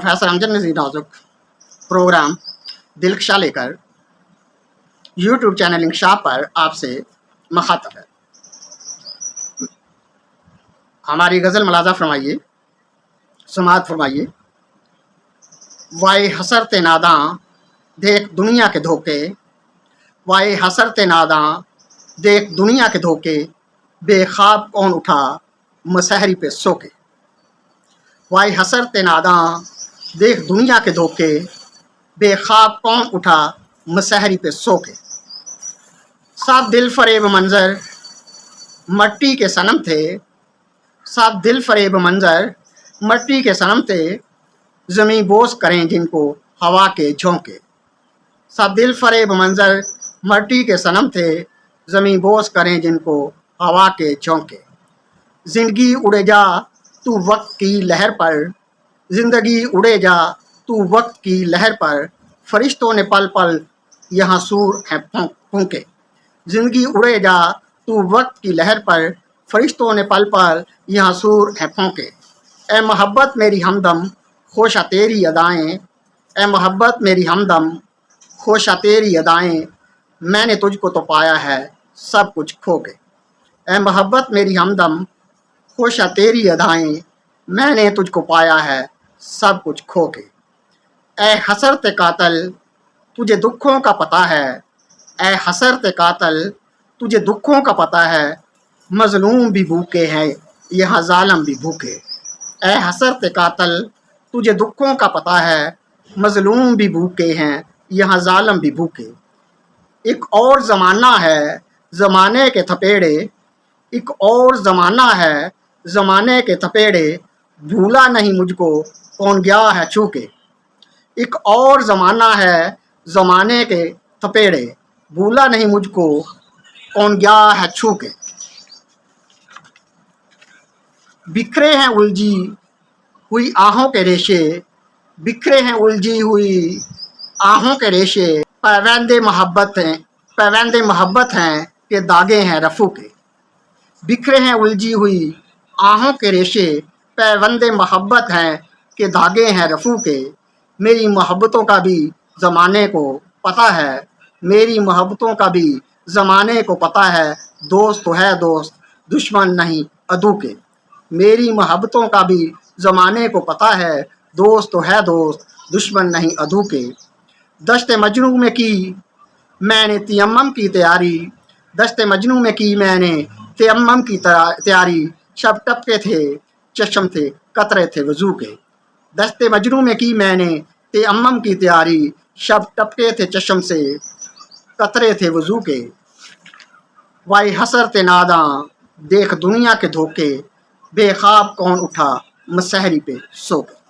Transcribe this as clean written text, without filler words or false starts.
Professor Amjad नज़ीर नाजुक programme दिलकशा लेकर YouTube channel इंकशाफ पर आपसे मुखातब है। हमारी गज़ल मुलाज़ा फरमाइए, समाअत फरमाइए। वाए हसरत नादां देख दुनिया के धोखे, वाए हसरत नादां देख दुनिया के धोखे, बेख्वाब कौन उठा मसहरी पे सो के। वाए हसरत नादां देख दुनिया के धोखे, बेख्वाब कौन उठा मसहरी पे सो के। सब दिल फरेब मंजर मट्टी के सनम थे, सब दिल फरेब मंजर मट्टी के सनम थे, ज़मीं बोस करें जिनको हवा के झोंके। सब दिल फरेब मंजर मट्टी के सनम थे, ज़मीं बोस करें जिनको हवा के झोंके। ज़िंदगी उड़े जा तू वक्त की लहर पर, ज़िंदगी उड़े जा तू वक्त की लहर पर, फरिश्तों ने पल पल यहाँ सूर हैं फूंके। ज़िंदगी उड़े जा तू वक्त की लहर पर, फरिश्तों ने पल पल यहाँ सूर हैं फूंके। ए मोहब्बत मेरी हमदम खोशा तेरी अदाएँ, ए मोहब्बत मेरी हमदम खोशा तेरी अदाएँ, मैंने तुझको तो पाया है सब कुछ खो के। ए मोहब्बत मेरी हमदम खोशा तेरी अदाएँ, मैंने तुझको पाया है सब कुछ खो के। ए हसरत कातल तुझे दुखों का पता है, ए हसरत कातल तुझे दुखों का पता है, मजलूम भी भूखे हैं यहाँ जालिम भी भूखे। ए हसरत कातल तुझे दुखों का पता है, मजलूम भी भूखे हैं यहाँ जालिम भी भूखे। एक और ज़माना है ज़माने के थपेड़े, एक और ज़माना है ज़माने के थपेड़े, भूला नहीं मुझको कौन गया है छू के। एक और ज़माना है ज़माने के थपेड़े, भूला नहीं मुझको कौन गया है छू के। बिखरे हैं उलझी हुई आहों के रेशे, बिखरे हैं उलझी हुई आहों के रेशे, पैवंदे मोहब्बत हैं, पैवंदे मोहब्बत हैं कि दागे हैं रफू के। बिखरे हैं उलझी हुई आहों के रेशे, पैवंदे मोहब्बत हैं कि धागे हैं रफू के। मेरी मोहब्बतों का भी ज़माने को पता है, मेरी मोहब्बतों का भी ज़माने को पता है, दोस्त तो है दोस्त दुश्मन नहीं अदू के। मेरी मोहब्बतों का भी ज़माने को पता है, दोस्त तो है दोस्त दुश्मन नहीं अदू के। दश्ते मजनू में की मैंने तयम्मुम की तैयारी, दश्ते मजनू में की मैंने तयम्मुम की तैयारी, शब टपके थे चश्म थे कतरे थे वज़ू के। दश्ते मजनू में की मैंने तयम्मुम की तैयारी, शब टपके थे चश्म से कतरे थे वज़ू के। वाई हसरत नादां देख दुनिया के धोखे, बेख्वाब कौन उठा मसहरी पे सो के।